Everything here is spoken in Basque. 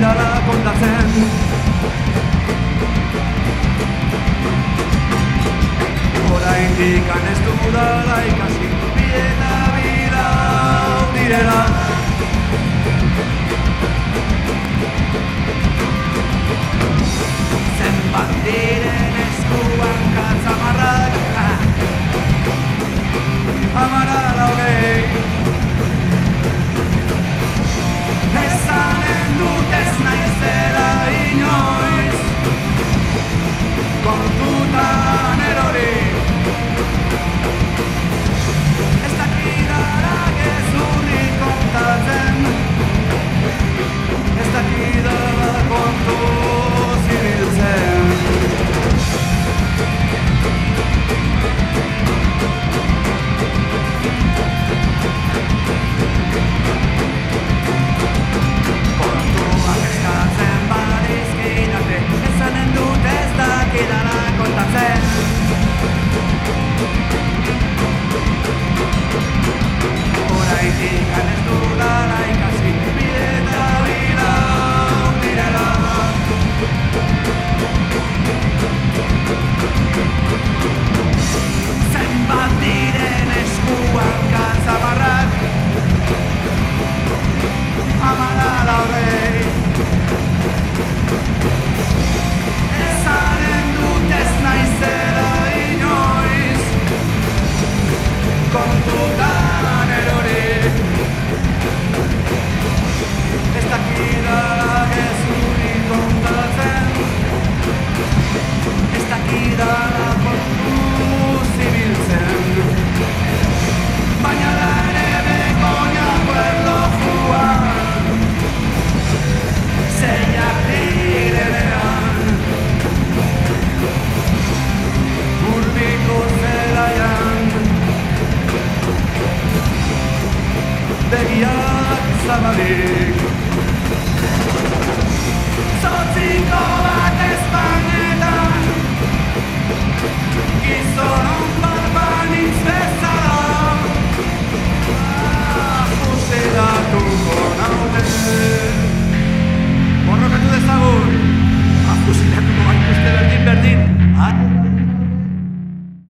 dakidala kontatzen. Oraindik ez dudala ikasi, bi eta bi lau direla. Zenbat diren eskuan katzamarrak, amara laurei. Ezanen dut ez naizela inoiz, kontutan erori. Ez dakidala gezurrik kontatzen, ez dakidala kontu zibiltzen. Kontuak eskatzen badizkidate, ezanen dut ez dakidala kontatzen. Oraindik ez dudala ikasi, bi eta bi lau direla. Zenbat diren eskuan katzamarrak, amara laurei. Ezanen dut ez naizela inoiz, kontutan erori. Ez dakidala gezurrik kontatzen, ez dakidala kontu zibiltzen. Baina da ere begoñako erlojuan, zeiak direnean, urbiko zelaian, begiak zabalik. Zotziko bat ezpanetan, gizon